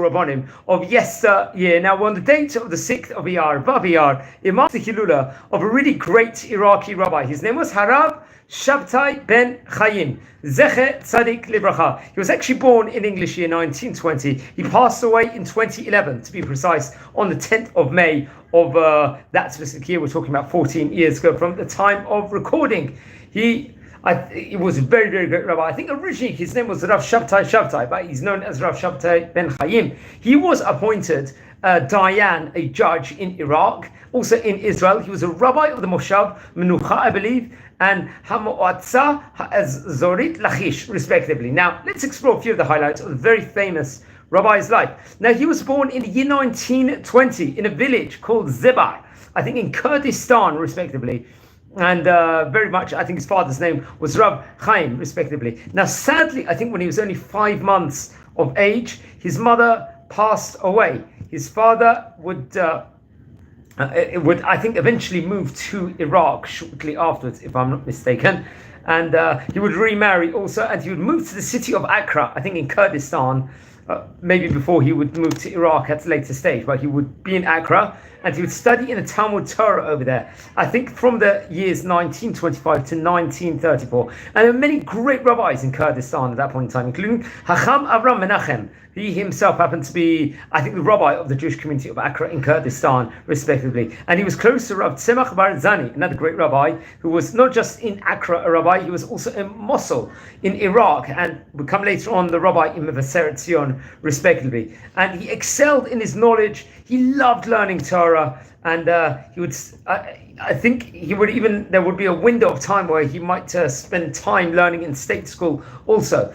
Rabbanim of yesteryear. Now, on the date of the 6th of Iyar, Vav Iyar, it marks the Hilula of a really great Iraqi rabbi. His name was Shabtai ben Haim, Zecher Tzadik Libracha. He was actually born in English year 1920. He passed away in 2011, to be precise, on the 10th of May of that specific year. We're talking about 14 years ago from the time of recording. He was a very, very great rabbi. I think originally his name was Rav Shabtai, but he's known as Rav Shabtai ben Haim. He was appointed Dayan, a judge in Iraq, also in Israel. He was a rabbi of the Moshav, Menocha, I believe, and Hamoatza Zorit Lachish, respectively. Now, let's explore a few of the highlights of the very famous rabbi's life. Now, he was born in the year 1920 in a village called Zebar, I think in Kurdistan, respectively. And very much, I think his father's name was Rav Haim, respectively. Now, sadly, I think when he was only 5 months of age, his mother passed away. His father would I think, eventually move to Iraq shortly afterwards, if I'm not mistaken. And he would remarry also, and he would move to the city of Accra, I think in Kurdistan, maybe before he would move to Iraq at a later stage, but he would be in Accra, and he would study in a Talmud Torah over there, I think from the years 1925 to 1934. And there were many great rabbis in Kurdistan at that point in time, including Hacham Avram Menachem. He himself happened to be, I think, the rabbi of the Jewish community of Accra in Kurdistan, respectively. And he was close to Rav Tzemach Bar Zani, another great rabbi, who was not just in Accra a rabbi, he was also in Mosul in Iraq, and would come later on the rabbi in Mevaseret Zion, respectively. And he excelled in his knowledge. He loved learning Torah, and he would, I think he would even, there would be a window of time where he might spend time learning in state school also.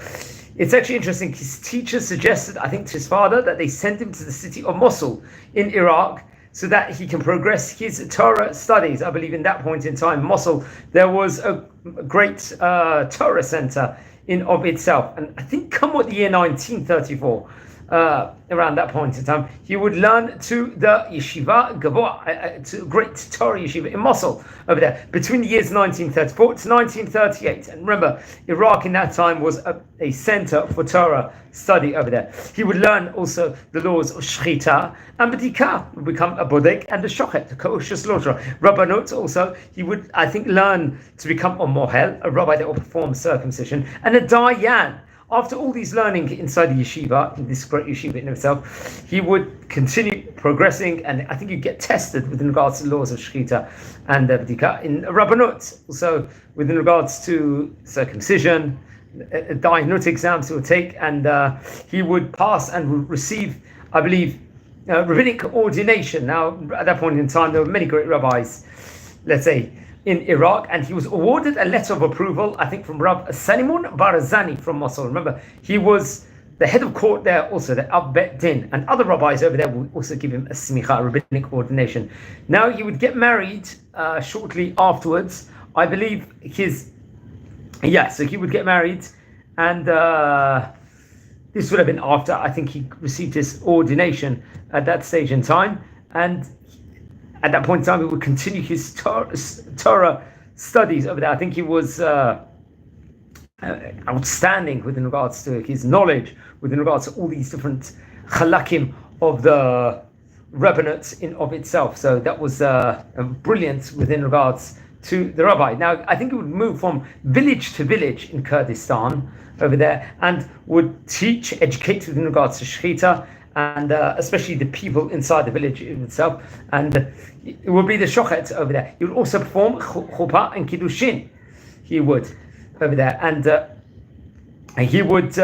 It's actually interesting, his teachers suggested, I think, to his father that they send him to the city of Mosul in Iraq so that he can progress his Torah studies. I believe in that point in time, Mosul, there was a great Torah center in of itself. And I think come what the year 1934, around that point in time, he would learn to the yeshiva Gavoa, to a great Torah yeshiva in Mosul over there between the years 1934 to 1938. And remember, Iraq in that time was a center for Torah study over there. He would learn also the laws of Shechita and Bedika, would become a Bodek, and the Shochet, the kosher slaughterer. Rabbanut also, he would, I think, learn to become a Mohel, a rabbi that will perform circumcision, and a Dayan. After all these learning inside the yeshiva, in this great yeshiva in itself, he would continue progressing, and I think you get tested with regards to the laws of Shechita and Bedika in Rabbanut, also with regards to circumcision, Dayanut exams he would take, and he would pass and would receive, I believe, rabbinic ordination. Now, at that point in time, there were many great rabbis, let's say, in Iraq, and he was awarded a letter of approval, I think, from Rav Salimun Barazani from Mosul. Remember, he was the head of court there, also the Ab Bet Din, and other rabbis over there would also give him a smicha, a rabbinic ordination. Now, he would get married shortly afterwards. I believe so he would get married, and this would have been after, I think, he received his ordination at that stage in time, and at that point in time, he would continue his Torah studies over there. I think he was outstanding with regards to his knowledge, with regards to all these different halakim of the rabbinate in of itself. So that was brilliant within regards to the rabbi. Now, I think he would move from village to village in Kurdistan over there, and would teach, educate within regards to Shechita, and especially the people inside the village itself, and it would be the shochet over there. He would also perform chuppah and kiddushin. He would over there, and he would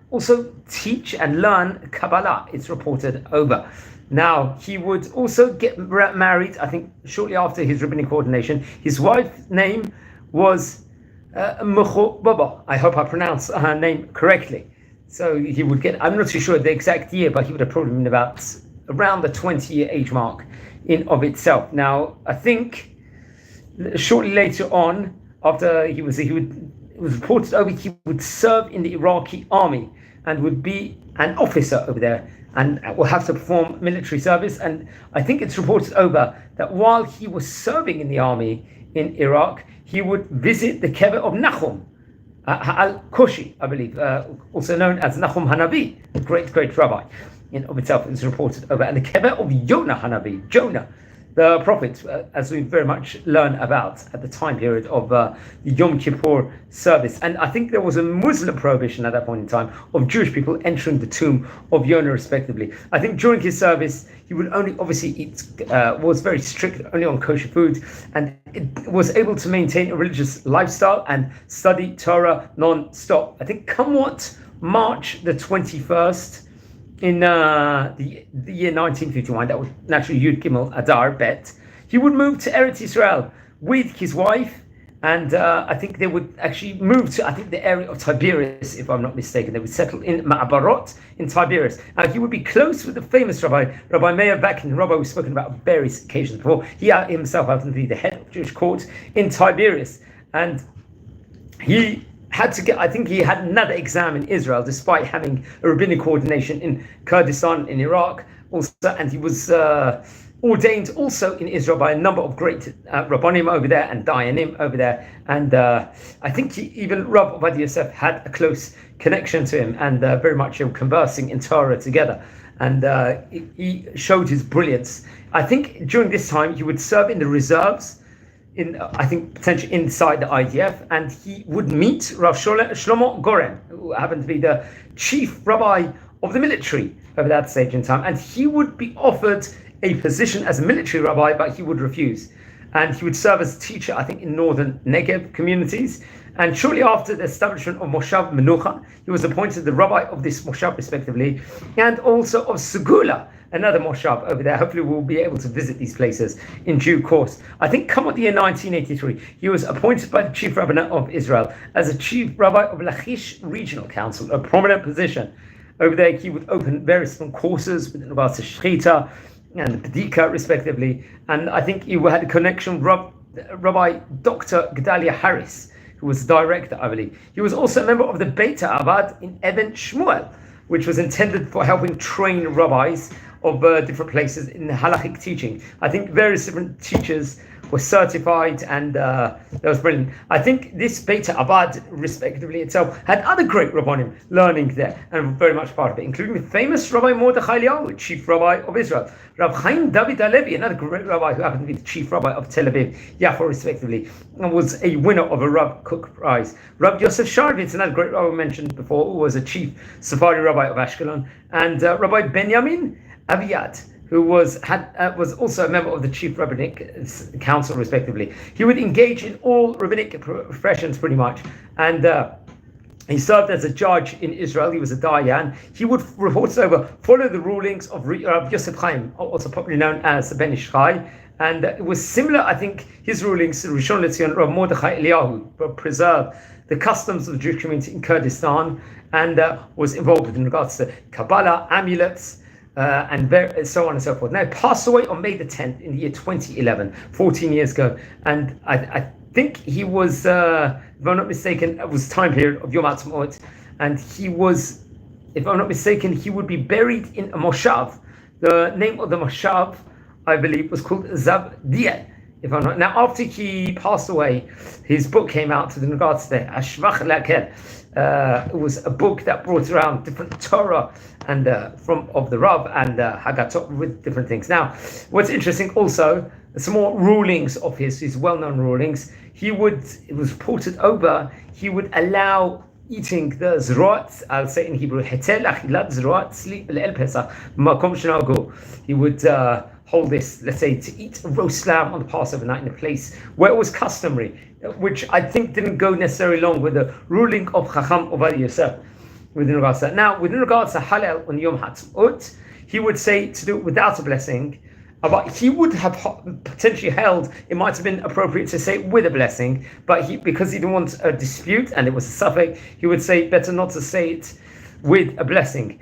also teach and learn Kabbalah. It's reported over. Now, he would also get married, I think, shortly after his rabbinic ordination. His wife's name was Baba. I hope I pronounced her name correctly. So he would get, I'm not too sure the exact year, but he would have probably been about around the 20-year age mark in of itself. Now, I think shortly later on, after it was reported over, he would serve in the Iraqi army and would be an officer over there and will have to perform military service. And I think it's reported over that while he was serving in the army in Iraq, he would visit the kever of Nachum Al-Koshi, I believe, also known as Nachum Hanavi, a great rabbi. in of itself is reported over, and the kever of Jonah, the prophet, as we very much learn about at the time period of the Yom Kippur service. And I think there was a Muslim prohibition at that point in time of Jewish people entering the tomb of Yonah respectively. I think during his service, he would only obviously eat, was very strict only on kosher food, and it was able to maintain a religious lifestyle and study Torah non-stop. I think come what March the 21st, in the year 1951, that was naturally Yud Gimel Adar Bet, he would move to Eretz Israel with his wife, and I think they would actually move to, I think, the area of Tiberias, if I'm not mistaken. They would settle in Ma'abarot in Tiberias. And he would be close with the famous Rabbi Meir Bakin, Rabbi we've spoken about on various occasions before. He himself happened to be the head of Jewish court in Tiberias. And he had to get, I think he had another exam in Israel, despite having a rabbinic ordination in Kurdistan in Iraq also, and he was ordained also in Israel by a number of great Rabbanim over there and Dayanim over there, and I think even Rabbi Yosef had a close connection to him, and very much conversing in Torah together, and he showed his brilliance. I think during this time he would serve in the reserves, I think potentially inside the IDF, and he would meet Rav Shlomo Goren, who happened to be the chief rabbi of the military over that stage in time, and he would be offered a position as a military rabbi, but he would refuse, and he would serve as a teacher, I think, in northern Negev communities. And shortly after the establishment of Moshav Menocha, he was appointed the rabbi of this Moshav respectively, and also of Segula, another Moshav over there. Hopefully we'll be able to visit these places in due course. I think come at the year 1983, he was appointed by the chief rabbinate of Israel as a chief rabbi of Lachish Regional Council, a prominent position. Over there he would open various different courses with regards to Shechita and Bedika respectively. And I think he had a connection with Rabbi Dr. Gedalia Harris, who was director, I believe. He was also a member of the Beta Avad in Eben Shmuel, which was intended for helping train rabbis of different places in halachic teaching. I think various different teachers were certified, and that was brilliant. I think this Beta Abad, respectively itself, had other great rabbanim learning there, and very much part of it, including the famous Rabbi Mordechai Eliyahu, chief rabbi of Israel, Rabbi Haim David Alevi, another great rabbi who happened to be the chief rabbi of Tel Aviv, Yafo, respectively, and was a winner of a Rav Kook Prize. Rabbi Yosef Sharvitz, another great rabbi mentioned before, who was a chief Sephardi rabbi of Ashkelon, and Rabbi Benjamin Aviad, who was also a member of the chief rabbinic council, respectively. He would engage in all rabbinic professions pretty much, and he served as a judge in Israel. He was a dayan. He would report over, follow the rulings of Yosef Haim, also popularly known as Ben Ish Chai, and it was similar, I think, his rulings to Rishon LeZion Rav Mordechai Eliyahu, preserved the customs of the Jewish community in Kurdistan, and was involved in regards to Kabbalah, amulets, and so on and so forth. Now, he passed away on May the 10th in the year 2011, 14 years ago. And I think he was, if I'm not mistaken, it was time period of Yom Ha'atzmaut. And he was, if I'm not mistaken, he would be buried in a moshav. The name of the moshav, I believe, was called Zavdiel. If I'm not. Now, after he passed away, his book came out in regards to the Ashvach Lakel. It was a book that brought around different Torah and of the Rav and Haggadah with different things. Now, what's interesting also, some more rulings of his well-known rulings. It was reported over, he would allow eating the zroat, I'll say in Hebrew, hetel achilat zroat, sleep el pesach, makom shenago. He would hold this, let's say, to eat a roast lamb on the Passover night in a place where it was customary, which I think didn't go necessarily along with the ruling of Chacham Ovadia Yosef within regards to that. Now, within regards to Halal on Yom Ha'atzmaut, he would say to do it without a blessing, but he would have potentially held it might have been appropriate to say it with a blessing, but because he didn't want a dispute and it was a suffix, he would say better not to say it with a blessing.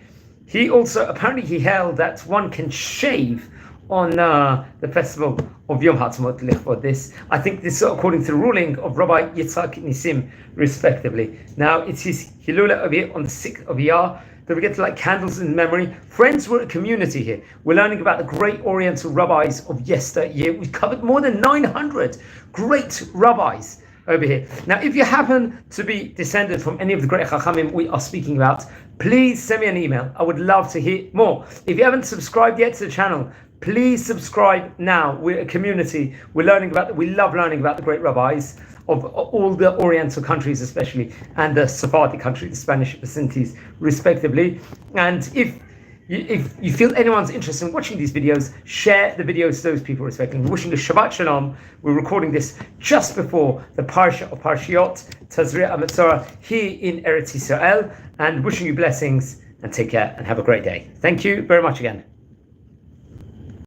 He also, apparently he held that one can shave on the festival of Yom Ha'atzmaut for this. I think this is according to the ruling of Rabbi Yitzhak Nisim, respectively. Now, it's his Hilula over here on the 6th of Iyar. Don't forget to light candles in memory. Friends, we're a community here. We're learning about the great Oriental rabbis of yesteryear. We've covered more than 900 great rabbis over here. Now, if you happen to be descended from any of the great Chachamim we are speaking about, please send me an email. I would love to hear more. If you haven't subscribed yet to the channel, please subscribe now. We're a community. We love learning about the great rabbis of all the Oriental countries, especially, and the Sephardic country, the Spanish vicinities, respectively. And if you feel anyone's interested in watching these videos, share the videos to those people respectively. We're wishing a Shabbat Shalom. We're recording this just before the Parsha of Parshiot, Tazria Amatzorah, here in Eretz Yisrael, and wishing you blessings, and take care, and have a great day. Thank you very much again.